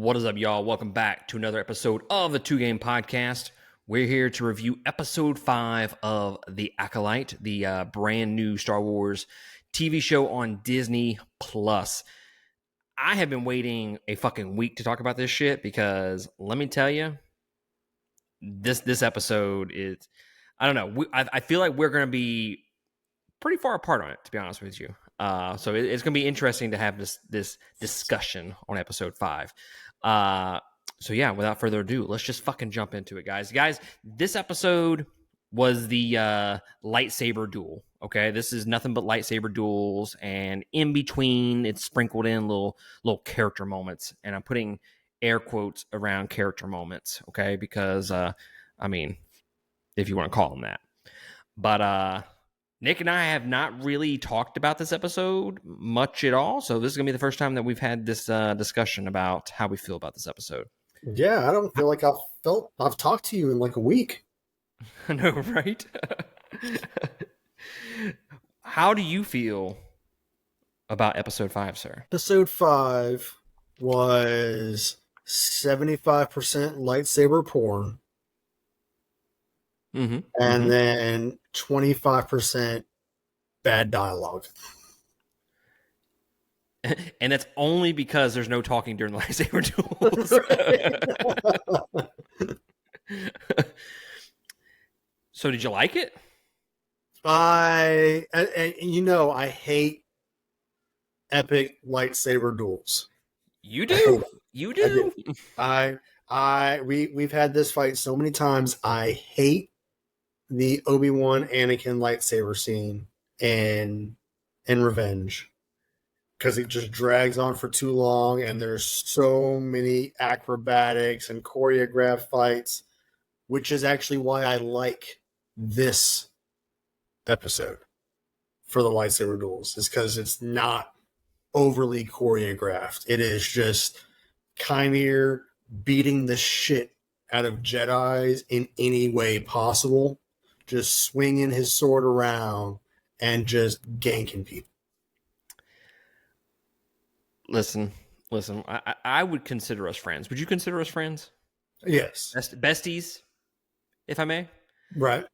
What is up, y'all? Welcome back to another episode of the Two Game Podcast. We're here to review episode 5 of The Acolyte, the brand new Star Wars TV show on Disney Plus. I have been waiting a fucking week to talk about this shit because let me tell you, this episode is, I don't know. I feel like we're going to be pretty far apart on it, to be honest with you. So it's going to be interesting to have this discussion on episode 5. So yeah, without further ado, let's just fucking jump into it, guys. Guys, this episode was the lightsaber duel. Okay, this is nothing but lightsaber duels, and in between, it's sprinkled in little character moments, and I'm putting air quotes around character moments. Okay, because I mean, if you want to call them that, but Nick and I have not really talked about this episode much at all, so this is going to be the first time that we've had this discussion about how we feel about this episode. Yeah, I don't feel like I've talked to you in like a week. I know, right? How do you feel about episode 5, sir? Episode 5 was 75% lightsaber porn. And then 25% bad dialogue. And that's only because there's no talking during the lightsaber duels. So did you like it? I hate epic lightsaber duels. You do. You do. We've had this fight so many times. I hate the Obi-Wan Anakin lightsaber scene in Revenge, because it just drags on for too long, and there's so many acrobatics and choreographed fights, which is actually why I like this episode for the lightsaber duels, is because it's not overly choreographed. It is just Kymir beating the shit out of Jedis in any way possible, just swinging his sword around and just ganking people. Listen. I would consider us friends. Would you consider us friends? Yes. Besties, if I may. Right.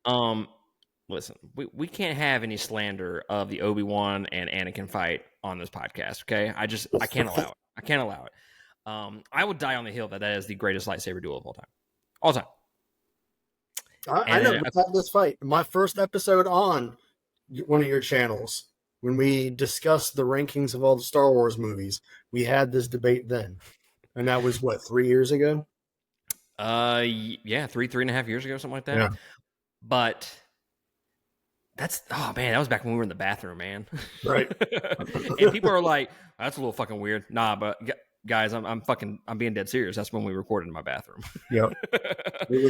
Listen, we can't have any slander of the Obi-Wan and Anakin fight on this podcast, okay? I can't allow it. I can't allow it. I would die on the hill that is the greatest lightsaber duel of all time. All time. I never had this fight. My first episode on one of your channels, when we discussed the rankings of all the Star Wars movies, we had this debate then. And that was, 3 years ago? Yeah, 3.5 years ago, something like that. Yeah. But that was back when we were in the bathroom, man. Right. And people are like, that's a little fucking weird. Nah, but guys, I'm being dead serious. That's when we recorded in my bathroom. Yep. It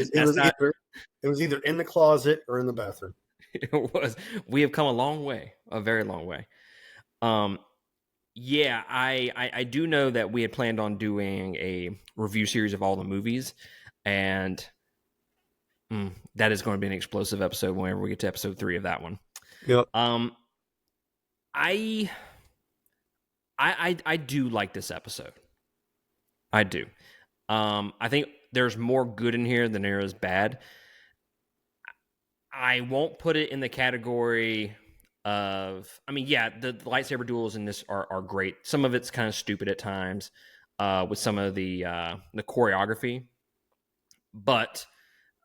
was either in the closet or in the bathroom. It was. We have come a long way, a very long way. Yeah, I do know that we had planned on doing a review series of all the movies, and that is going to be an explosive episode whenever we get to episode 3 of that one. Yep. I do like this episode. I do. I think there's more good in here than there is bad. I won't put it in the category of, the lightsaber duels in this are great. Some of it's kind of stupid at times with some of the choreography, but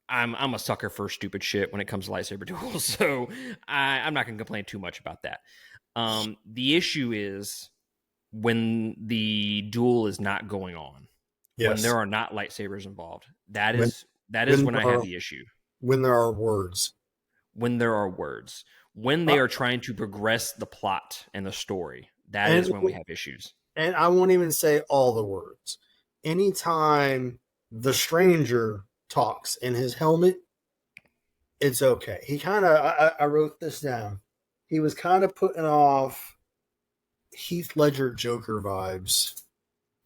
I'm a sucker for stupid shit when it comes to lightsaber duels, so I'm not going to complain too much about that. The issue is when the duel is not going on, when there are not lightsabers involved. That is when I have the issue. When there are words. When there are words. When they are trying to progress the plot and the story. That is when we have issues. And I won't even say all the words. Anytime the stranger talks in his helmet, it's okay. He kind of, I wrote this down. He was kind of putting off Heath Ledger Joker vibes.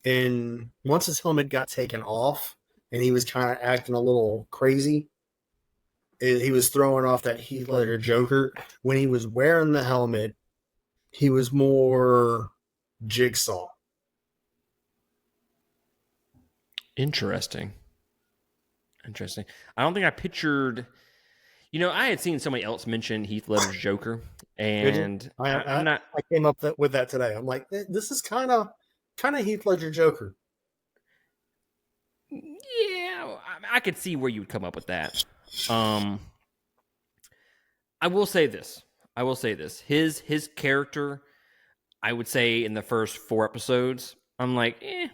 And once his helmet got taken off and he was kind of acting a little crazy, he was throwing off that Heath Ledger Joker. When he was wearing the helmet, he was more Jigsaw. Interesting. I don't think I pictured. I had seen somebody else mention Heath Ledger's Joker, Did you? and I I'm I, not. I came up with that today. I'm like, this is kind of Heath Ledger Joker. Yeah, I could see where you would come up with that. Um, I will say this. His character, I would say in the first 4 episodes, I'm like, eh.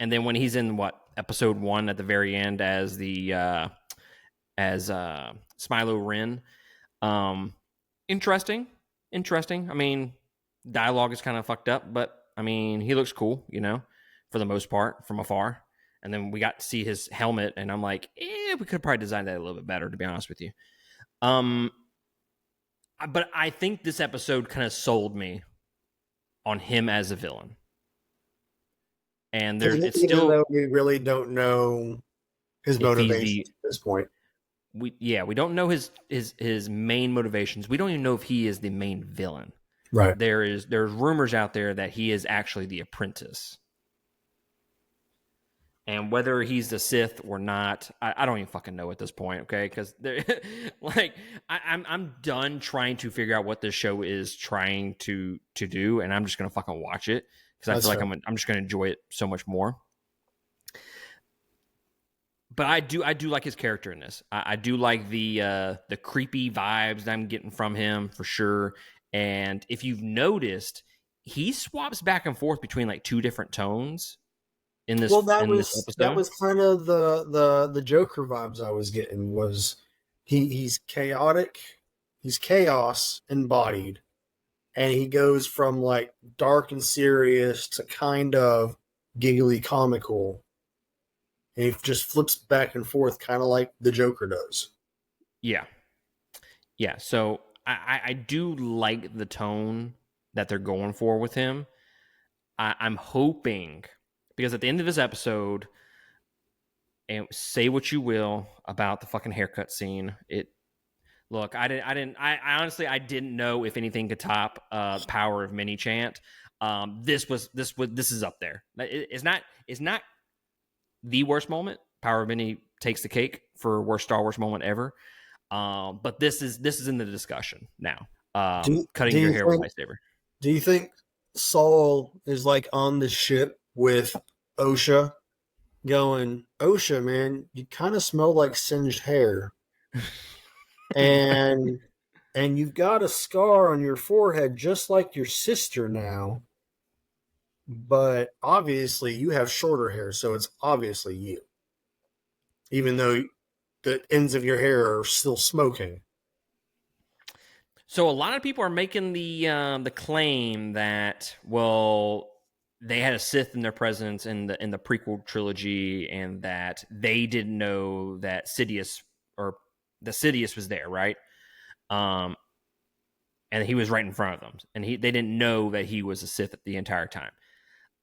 And then when he's in episode 1 at the very end as the as Smilo Ren, um, interesting. I mean, dialogue is kind of fucked up, but I mean, he looks cool, for the most part from afar. And then we got to see his helmet, and I'm like, we could probably design that a little bit better, to be honest with you. But I think this episode kind of sold me on him as a villain. And it's Even still, though we really don't know his if he's motivations at this point. we don't know his main motivations. We don't even know if he is the main villain. Right. There's rumors out there that he is actually the apprentice. And whether he's the Sith or not, I don't even fucking know at this point, okay? Because I'm done trying to figure out what this show is trying to do, and I'm just gonna fucking watch it because I feel like I'm just gonna enjoy it so much more. But I do like his character in this. I do like the creepy vibes that I'm getting from him for sure. And if you've noticed, he swaps back and forth between like 2 different tones in this. Well, This episode. that was kind of the Joker vibes I was getting. Was he's chaotic, he's chaos embodied, and he goes from like dark and serious to kind of giggly comical. And he just flips back and forth, kind of like the Joker does. Yeah. So I do like the tone that they're going for with him. I'm hoping, because at the end of this episode, and say what you will about the fucking haircut scene, I honestly didn't know if anything could top Power of Mini Chant. This is up there. It's not the worst moment. Power of Mini takes the cake for worst Star Wars moment ever. But this is in the discussion now. Cutting your hair with a lightsaber. Do you think Saul is like on the ship with Osha, going, Osha, man, you kind of smell like singed hair, and you've got a scar on your forehead just like your sister now, but obviously you have shorter hair, so it's obviously you, even though the ends of your hair are still smoking. So a lot of people are making the claim that, well, they had a Sith in their presence in the prequel trilogy, and that they didn't know that Sidious was there, right? And he was right in front of them, and they didn't know that he was a Sith the entire time.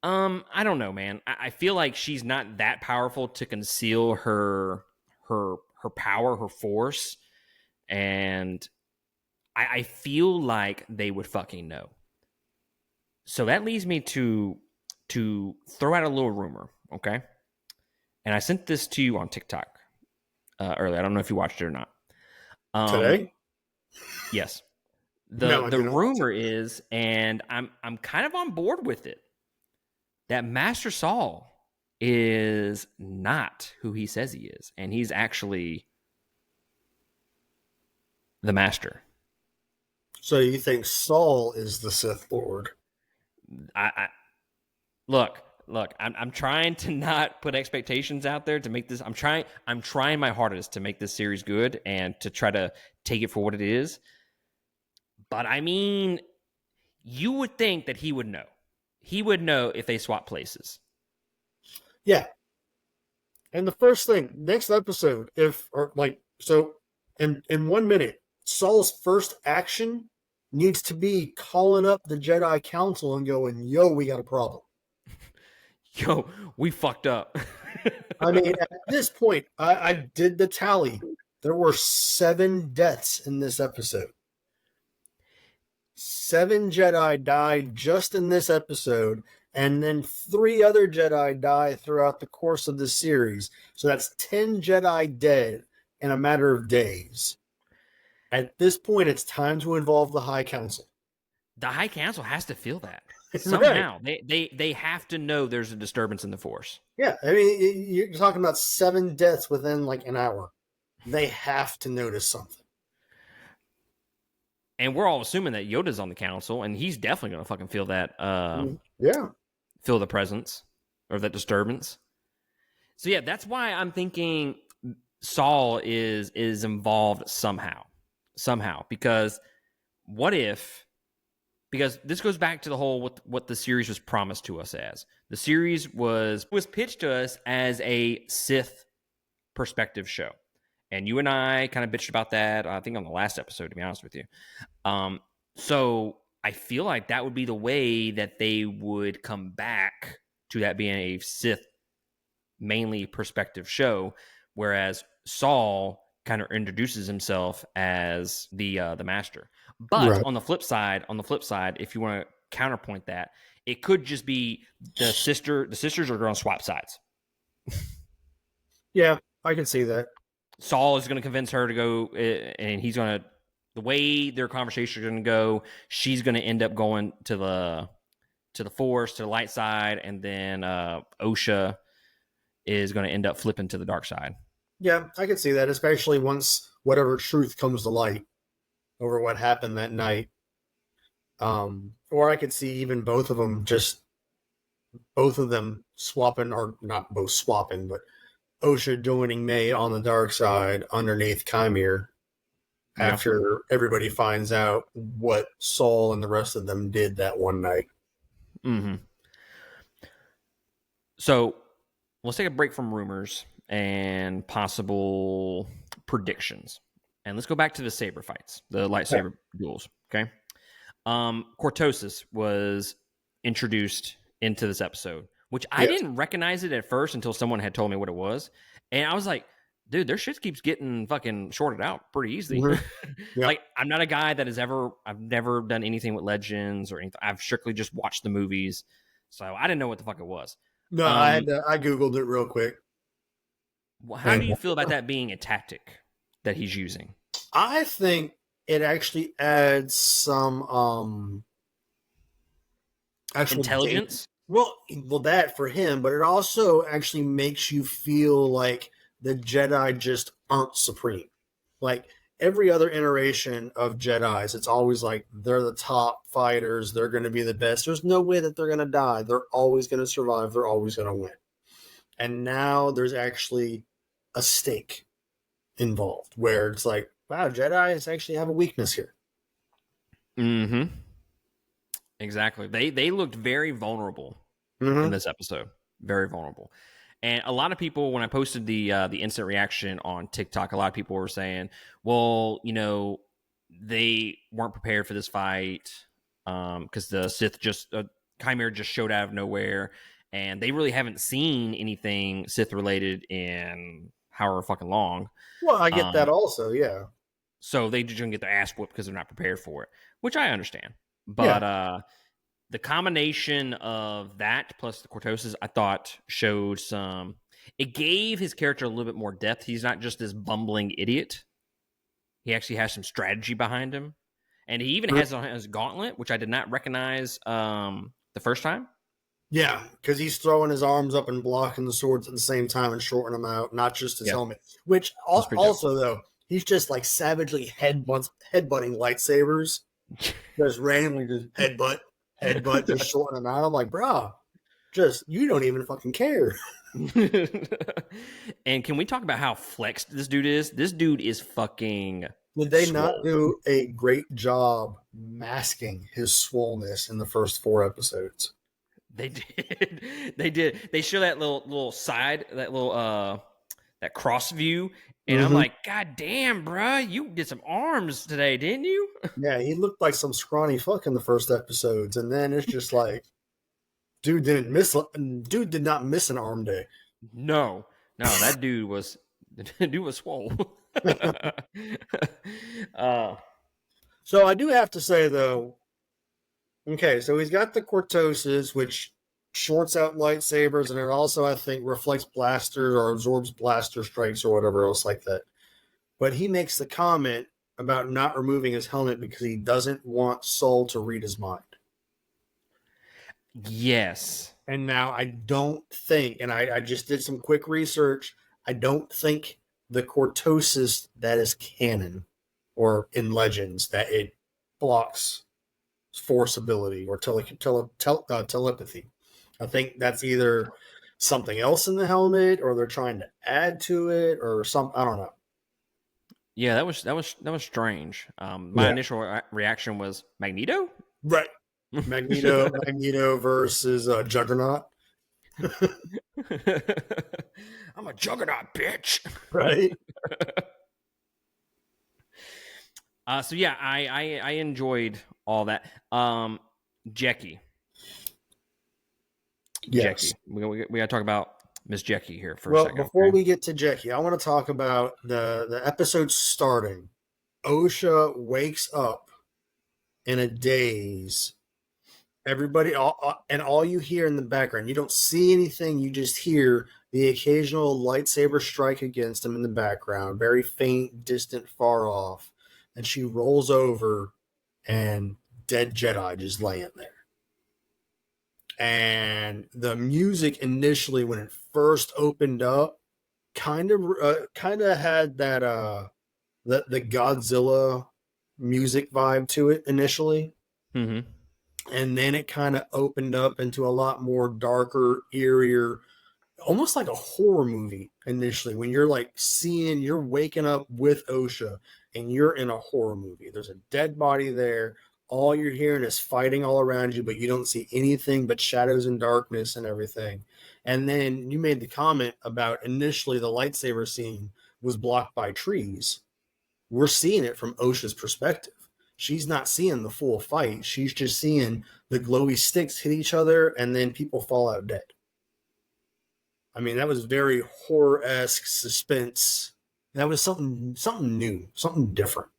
I don't know, man. I feel like she's not that powerful to conceal her power, her force, and I feel like they would fucking know. So that leads me to throw out a little rumor, okay? And I sent this to you on TikTok earlier. I don't know if you watched it or not. Today? Yes. The rumor is, and I'm kind of on board with it, that Master Saul is not who he says he is, and he's actually the Master. So you think Saul is the Sith Lord? I look. I'm trying to not put expectations out there to make this. I'm trying my hardest to make this series good and to try to take it for what it is. But I mean, you would think that he would know. He would know if they swap places. Yeah. And the first thing, next episode, in 1 minute, Saul's first action needs to be calling up the Jedi Council and going, yo, we got a problem. Yo, we fucked up. I mean, at this point, I did the tally. There were 7 deaths in this episode. 7 Jedi died just in this episode, And then 3 other Jedi die throughout the course of the series. So that's 10 Jedi dead in a matter of days. At this point, it's time to involve the High Council. The High Council has to feel that Right. somehow. They have to know there's a disturbance in the Force. Yeah, I mean, you're talking about 7 deaths within like an hour. They have to notice something. And we're all assuming that Yoda's on the council, and he's definitely going to fucking feel that, Yeah. feel the presence or that disturbance. So yeah, that's why I'm thinking Saul is involved somehow. Because what if? Because this goes back to the whole what the series was promised to us as. The series was pitched to us as a Sith perspective show. And you and I kind of bitched about that, I think, on the last episode, to be honest with you. So I feel like that would be the way that they would come back to that being a Sith mainly perspective show, whereas Saul kind of introduces himself as the master. But Right. on the flip side, if you want to counterpoint that, it could just be the sisters are going to swap sides. Yeah, I can see that. Saul is going to convince her to go, and he's going to, the way their conversation is going to go, she's going to end up going to the Force, to the light side, and then Osha is going to end up flipping to the dark side. Yeah, I can see that, especially once whatever truth comes to light over what happened that night. Or I could see even both of them swapping, or not both swapping, but Osha joining May on the dark side underneath Chimere after everybody finds out what Saul and the rest of them did that one night. Mm-hmm. So let's take a break from rumors and possible predictions. And let's go back to the saber fights, the lightsaber duels. Okay. Cortosis was introduced into this episode, which I didn't recognize it at first until someone had told me what it was. And I was like, dude, their shit keeps getting fucking shorted out pretty easily. Mm-hmm. Yep. Like, I'm not a guy that I've never done anything with Legends or anything. I've strictly just watched the movies. So I didn't know what the fuck it was. No, I Googled it real quick. How do you feel about that being a tactic that he's using? I think it actually adds some actual intelligence. Well, that for him, but it also actually makes you feel like the Jedi just aren't supreme. Like every other iteration of Jedis, it's always like they're the top fighters, they're going to be the best. There's no way that they're going to die. They're always going to survive. They're always going to win. And now there's actually a stake involved where it's like, wow, Jedis actually have a weakness here. Mm-hmm. Exactly. They looked very vulnerable in this episode. Very vulnerable. And a lot of people, when I posted the instant reaction on TikTok, a lot of people were saying, well, they weren't prepared for this fight because the Sith Chimera just showed out of nowhere, and they really haven't seen anything Sith related in however fucking long. Well, I get that also, yeah. So they just gonna get their ass whooped because they're not prepared for it, which I understand. But the combination of that plus the Cortosis, I thought showed some. It gave his character a little bit more depth. He's not just this bumbling idiot. He actually has some strategy behind him, and he even has on his gauntlet, which I did not recognize the first time. Yeah, because he's throwing his arms up and blocking the swords at the same time and shortening them out, not just his helmet. Which also, though, he's just like savagely headbutting lightsabers, just randomly just headbutt, just shorten them out. I'm like, bro, you don't even fucking care. And can we talk about how flexed this dude is? This dude is fucking. Did they not do a great job masking his swollenness in the first 4 episodes? They did. They did. They show that little side, that little that cross view, and I'm like, God damn, bro, you did some arms today, didn't you? Yeah, he looked like some scrawny fuck in the first episodes, and then it's just like, dude did not miss an arm day. No, that dude was swole. So I do have to say though, okay, so he's got the Cortosis, which shorts out lightsabers, and it also, I think, reflects blasters or absorbs blaster strikes or whatever else like that. But he makes the comment about not removing his helmet because he doesn't want Saul to read his mind. Yes. And now I don't think, and I just did some quick research, I don't think the cortosis that is canon or in Legends that it blocks force ability or telepathy. I think that's either something else in the helmet or they're trying to add to it or some, I don't know. Yeah, that was strange. My Yeah. initial reaction was Magneto. Right. Magneto versus Juggernaut. I'm a juggernaut, bitch. Right. So yeah, I enjoyed all that. Jackie, Yes. we gotta talk about Miss Jackie here for a Well, second. before Okay? we get to Jackie, I want to talk about the episode starting. OSHA wakes up in a daze. Everybody, and all you hear in the background, you don't see anything. You just hear the occasional lightsaber strike against him in the background, very faint, distant, far off. And she rolls over, and dead Jedi just laying there. And the music initially, when it first opened up, kind of had that the Godzilla music vibe to it initially, Mm-hmm. and then it kind of opened up into a lot more darker, eerier, almost like a horror movie initially. When you're like you're waking up with OSHA and you're in a horror movie. There's a dead body there. All you're hearing is fighting all around you, but you don't see anything but shadows and darkness and everything. And then you made the comment about initially the lightsaber scene was blocked by trees. We're seeing it from OSHA's perspective. She's not seeing the full fight. She's just seeing the glowy sticks hit each other and then people fall out dead. I mean, that was very horror-esque suspense. That was something new, something different.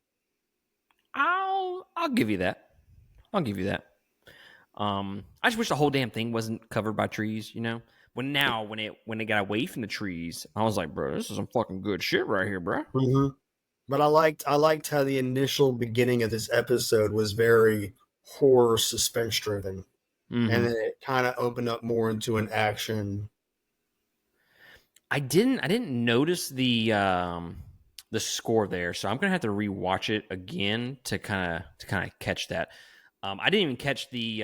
I'll give you that. I'll give you that. I just wish the whole damn thing wasn't covered by trees. You know, when it got away from the trees, I was like, bro, this is some fucking good shit right here, bro. Mm-hmm. But I liked how the initial beginning of this episode was very horror suspense driven, and Mm-hmm. then it kind of opened up more into an action. I didn't notice the score there, so I'm gonna have to rewatch it again to kind of catch that. I didn't even catch the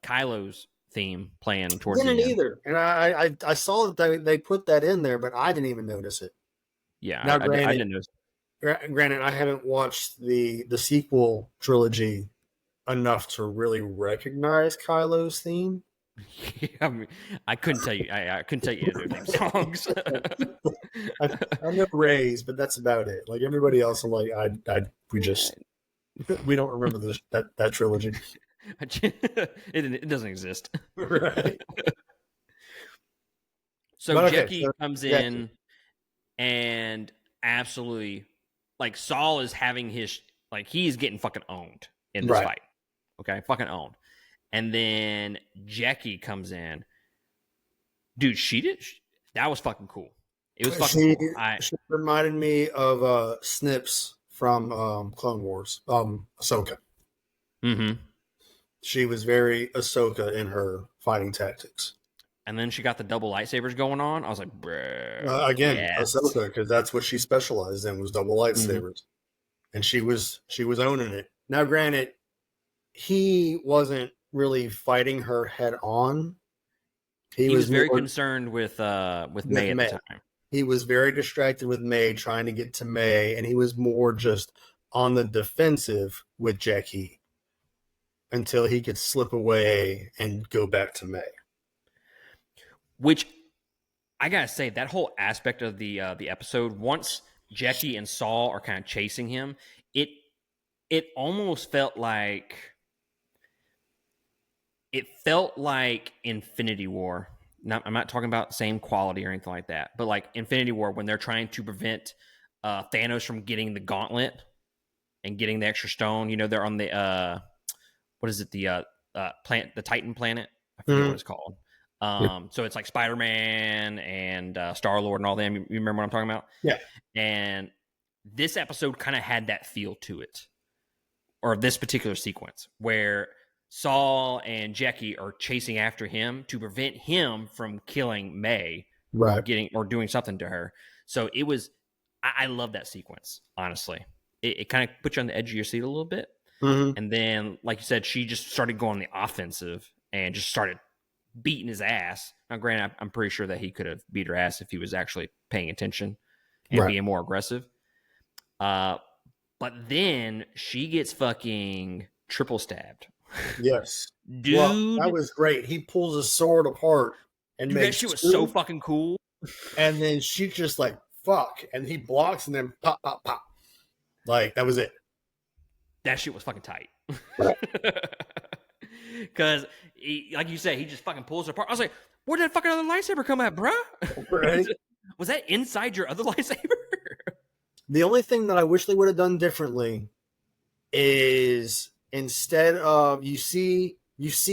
Kylo's theme playing towards Didn't the end. either, and I saw that they put that in there, but I didn't even notice it. Yeah, Now, I granted, didn't notice. granted, I haven't watched the sequel trilogy enough to really recognize Kylo's theme. I, mean, I couldn't tell you. I couldn't tell you any of their theme songs. I know Ray's, but that's about it. Like everybody else, I'm like, we don't remember that trilogy. It doesn't exist. Right. So But okay, Jackie so comes Jackie. in and absolutely, like Saul is having his like he's getting fucking owned in this Right. fight. Okay, fucking owned. And then Jackie comes in, dude. That was fucking cool. It was fucking She cool. she reminded me of Snips from Clone Wars. Ahsoka. Mm-hmm. She was very Ahsoka in her fighting tactics. And then she got the double lightsabers going on. I was like, bruh, Again, yes. Ahsoka, because that's what she specialized in was double Mm-hmm. lightsabers, and she was owning it. Now, granted, he wasn't really fighting her head on. He He was was very more concerned with with May at the May. time. He was very distracted with May, trying to get to May, and he was more just on the defensive with Jackie until he could slip away and go back to May. Which I gotta say, that whole aspect of the episode, once Jackie and Saul are kind of chasing him, it it almost felt like Infinity War. I'm not talking about same quality or anything like that, but like Infinity War when they're trying to prevent Thanos from getting the gauntlet and getting the extra stone. You know, they're on the what is it, the plant, the Titan planet. I forget what Mm-hmm. it's called. So it's like Spider-Man and Star-Lord and all them. You remember what I'm talking about? Yeah. And this episode kind of had that feel to it, or this particular sequence, where Saul and Jackie are chasing after him to prevent him from killing May or doing something to her. So it was, I love that sequence, honestly. It kind of puts you on the edge of your seat a little bit. Mm-hmm. And then, like you said, she just started going the offensive and just started beating his ass. Now, granted, I'm pretty sure that he could have beat her ass if he was actually paying attention and being more aggressive. But then she gets fucking triple stabbed. Yes. Dude. Well, that was great. He pulls his sword apart and that shit was so fucking cool. And then she just like, fuck. And he blocks and then pop, pop, pop. Like, that was it. That shit was fucking tight. Right. Because, like you said, he just fucking pulls her apart. I was like, where did that fucking other lightsaber come at, bruh? Right. Was that inside your other lightsaber? The only thing that I wish they would have done differently is instead of you see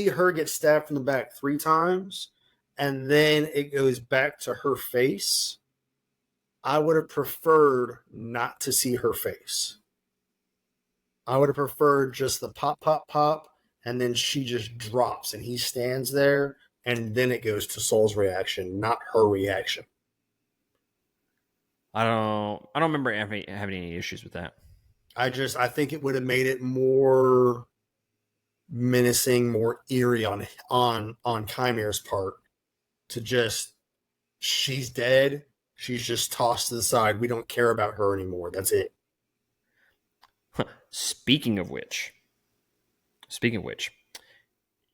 her get stabbed from the back 3 times and then it goes back to her face. I would have preferred not to see her face. I would have preferred just the pop, pop, pop, and then she just drops and he stands there, and then it goes to Saul's reaction, not her reaction. I don't remember having any issues with that. I think it would have made it more menacing, more eerie on Chimere's part to just, she's dead. She's just tossed to the side. We don't care about her anymore. That's it. Speaking of which,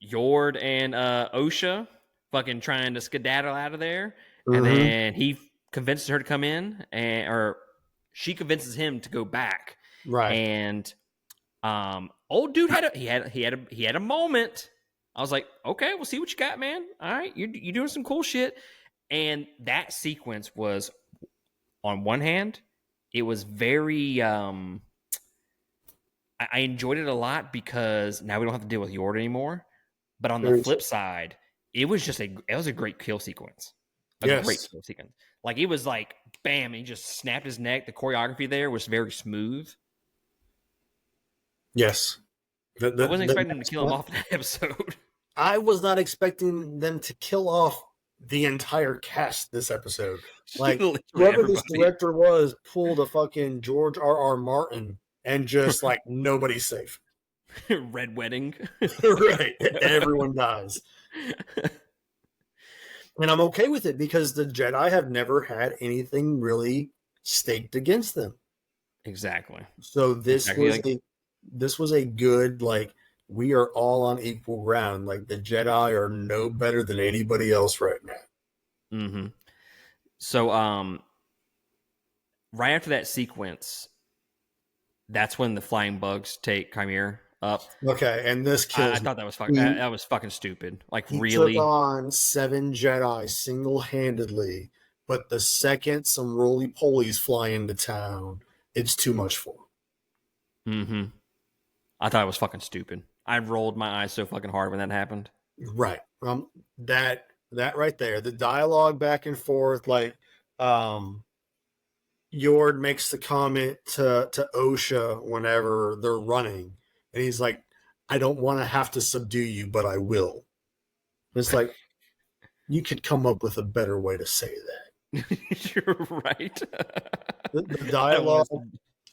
Yord and Osha fucking trying to skedaddle out of there, and then he convinces her to come in, or she convinces him to go back. Right. And old dude had a moment. I was like, okay, we'll see what you got, man. All right, you're doing some cool shit. And that sequence was, on one hand, it was very I enjoyed it a lot because now we don't have to deal with Yord anymore. But on the flip side, it was a great kill sequence. Great kill sequence. Like, it was like, bam, he just snapped his neck. The choreography there was very smooth. Yes. I wasn't expecting them to kill him off in that episode. I was not expecting them to kill off the entire cast this episode. Like, whoever this director was pulled a fucking George R.R. Martin and just like, nobody's safe. Red Wedding. Right. Everyone dies. And I'm okay with it because the Jedi have never had anything really staked against them. Exactly. So this was a good, like, we are all on equal ground. Like, the Jedi are no better than anybody else right now. Mm-hmm. So, right after that sequence, that's when the flying bugs take Chimera up. Okay, and this kills. I thought that was fucking. That was fucking stupid. Like, he really took on 7 Jedi single-handedly, but the second some roly-polies fly into town, it's too much for him. Mm-hmm. I thought it was fucking stupid. I rolled my eyes so fucking hard when that happened. Right. That right there, the dialogue back and forth, like, Yord makes the comment to Osha whenever they're running, and he's like, I don't want to have to subdue you, but I will. And it's like, you could come up with a better way to say that. You're right.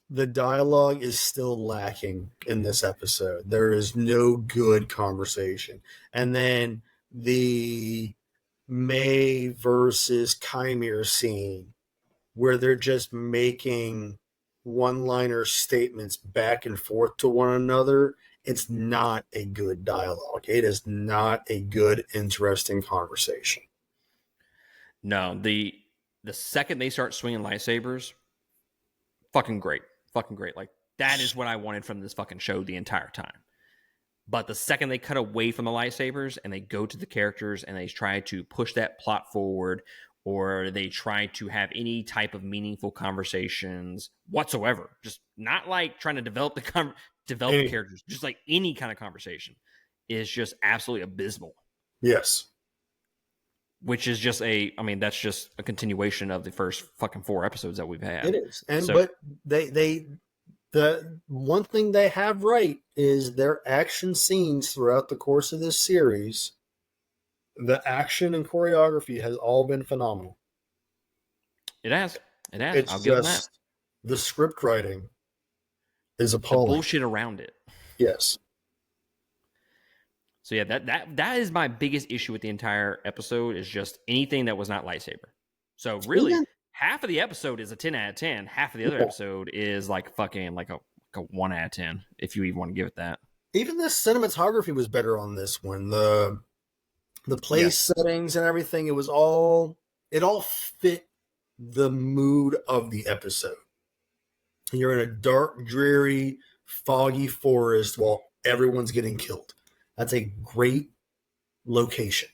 The dialogue is still lacking in this episode. There is no good conversation. And then the May versus Chimera scene, where they're just making one-liner statements back and forth to one another, it's not a good dialogue. It is not a good, interesting conversation. No, the second they start swinging lightsabers, fucking great. Like, that is what I wanted from this fucking show the entire time. But the second they cut away from the lightsabers and they go to the characters and they try to push that plot forward, or they try to have any type of meaningful conversations whatsoever, just not like trying to develop the characters, just like any kind of conversation, is just absolutely abysmal. Yes. which is just that's just a continuation of the first fucking 4 episodes that we've It had. is, and So but the one thing they have right is their action scenes throughout the course of this series. The action and choreography has all been phenomenal. it has, it has. It's I'll give them that. just the script writing is The appalling. bullshit around it. Yes. So yeah, that is my biggest issue with the entire episode is just anything that was not lightsaber. So really, Even half of the episode is a 10 out of 10. Half of the other yeah, episode is like fucking like a 1 out of 10, if you even want to give it that. even the cinematography was better on this one. The place Yes. settings and everything, it all fit the mood of the episode. You're in a dark, dreary, foggy forest while everyone's getting killed. That's a great location.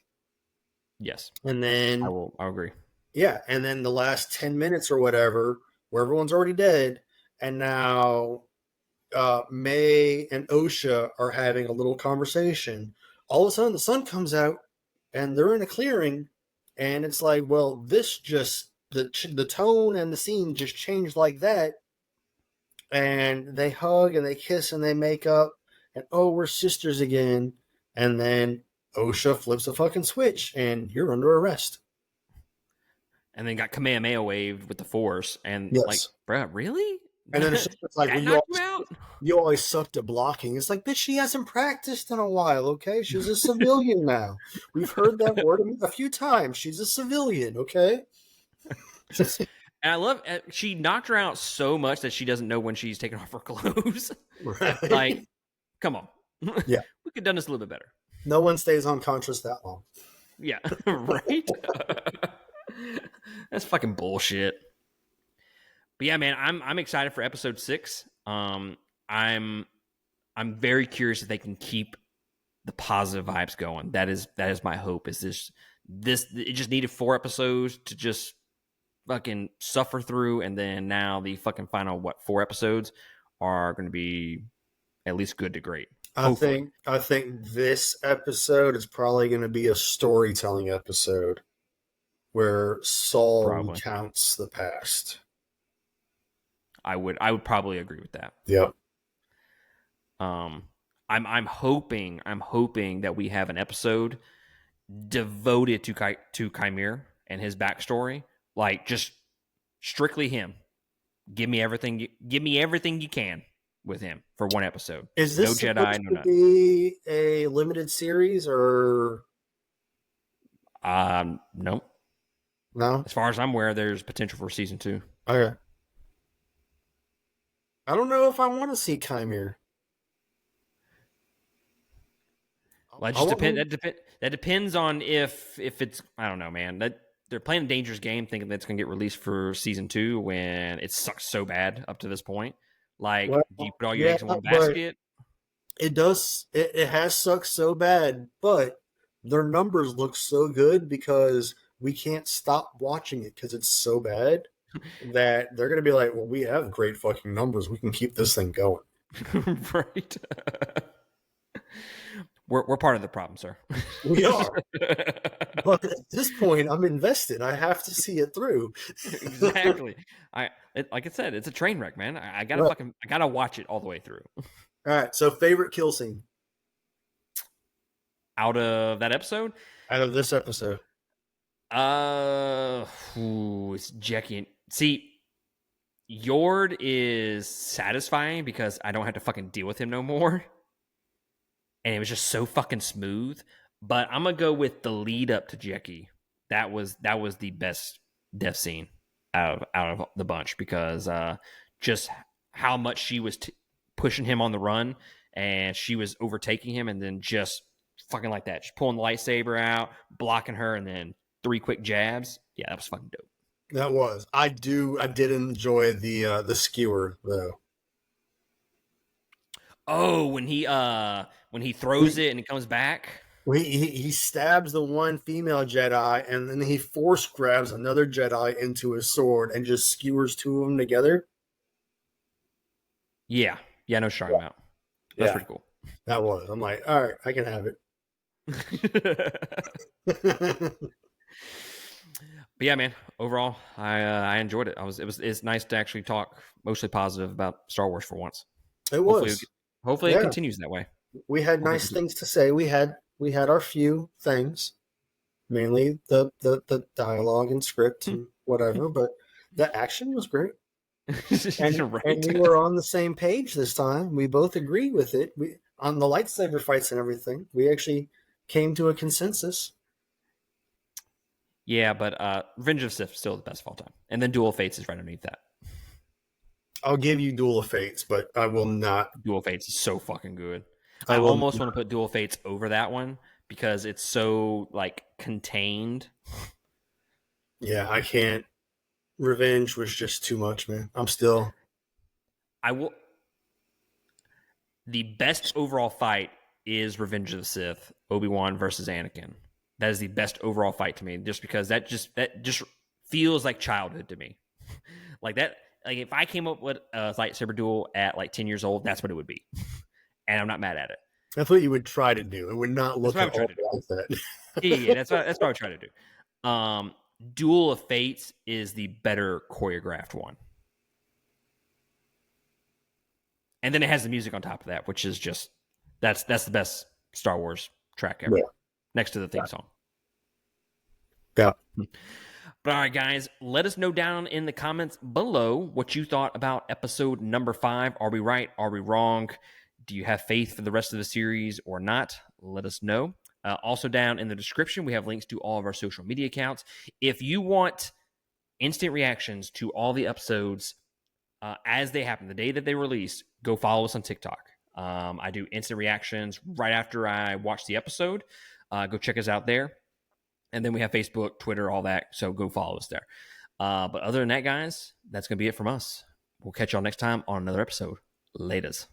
Yes. And then I'll agree. yeah, and then the last 10 minutes or whatever, where everyone's already dead, and now May and Osha are having a little conversation. All of a sudden, the sun comes out, and they're in a clearing, and it's like, well, this just the tone and the scene just changed like that, and they hug and they kiss and they make up, and oh, we're sisters again, and then Osha flips a fucking switch, and you're under arrest. And then got Kamehameha waved with the Force, and like, Yes, bruh, really? and then it's like, That well, knocked you out? you always sucked at blocking. It's like, bitch, she hasn't practiced in a while, okay? She's a civilian now. We've heard that word a few times. She's a civilian, okay? And I love she knocked her out so much that she doesn't know when she's taking off her clothes. Right? Like, come on. Yeah. We could have done this a little bit better. No one stays unconscious that long. Yeah, right? That's fucking bullshit. But yeah, man, I'm excited for episode 6. I'm very curious if they can keep the positive vibes going. That is my hope. Is this it just needed 4 episodes to just fucking suffer through, and then now the fucking final 4 episodes are going to be at least good to great. I think this episode is probably going to be a storytelling episode where Saul Probably. recounts the past. I would probably agree with that. Yep. I'm hoping that we have an episode devoted to Chimera and his backstory, like just strictly him. Give me everything you can with him for 1 episode. Is this no supposed Jedi, no to be a limited series or no? no? As far as I'm aware, there's potential for season 2. Okay. I don't know if I want to see Chimera. Well, it just depends. That depends on if it's. I don't know, man. That they're playing a dangerous game, thinking that's going to get released for season 2 when it sucks so bad up to this point. Like, Well, do you put all your eggs in one but basket? it does. It has sucked so bad, but their numbers look so good because we can't stop watching it because it's so bad that they're going to be like, well, we have great fucking numbers. We can keep this thing going. Right. We're part of the problem, sir. We are. But at this point, I'm invested. I have to see it through. Exactly. Like I said, it's a train wreck, man. I gotta Right. I gotta watch it all the way through. All right. So, favorite kill scene Out of that episode, out of this episode? it's Jackie. See, Yord is satisfying because I don't have to fucking deal with him no more. And it was just so fucking smooth. But I'm gonna go with the lead up to Jackie. That was the best death scene out of the bunch because just how much she was pushing him on the run and she was overtaking him and then just fucking like that, just pulling the lightsaber out, blocking her, and then 3 quick jabs. Yeah, that was fucking dope. That was. I did enjoy the skewer though. Oh, when he throws it and it comes back. He stabs the one female Jedi, and then he force grabs another Jedi into his sword and just skewers 2 of them together. Yeah, I know what you're talking about. That's pretty cool. That was. I'm like, all right, I can have it. But yeah, man. Overall, I enjoyed it. It's nice to actually talk mostly positive about Star Wars for once. It Hopefully, was. hopefully it Yeah. continues that way. We had Hopefully, nice things to say. We had our few things, mainly the dialogue and script and whatever, but the action was great. And right. we were on the same page this time. We both agreed with it. We on the lightsaber fights and everything. We actually came to a consensus. Yeah, but Revenge of the Sith is still the best of all time, and then Duel of Fates is right underneath that. I'll give you Duel of Fates, but I will not. Duel of Fates is so fucking good. I I will. almost want to put Duel of Fates over that one because it's so like contained. Yeah, I can't. Revenge was just too much, man. I'm still. I will. The best overall fight is Revenge of the Sith, Obi-Wan versus Anakin. That is the best overall fight to me, just because that just feels like childhood to me. Like that, like if I came up with a lightsaber duel at like 10 years old, that's what it would be, and I'm not mad at it. That's what you would try to do. It would not That's look what I at would try all to do. like that. Yeah, that's what I would try to do. Duel of Fates is the better choreographed one, and then it has the music on top of that, which is just that's the best Star Wars track ever, Yeah. next to the theme song. Yeah. But all right, guys, let us know down in the comments below what you thought about episode number 5. Are we right? Are we wrong? Do you have faith for the rest of the series or not? Let us know. Also, down in the description, we have links to all of our social media accounts. If you want instant reactions to all the episodes as they happen, the day that they release, go follow us on TikTok. I do instant reactions right after I watch the episode. Go check us out there. And then we have Facebook, Twitter, all that. So go follow us there. But other than that, guys, that's going to be it from us. We'll catch y'all next time on another episode. Laters.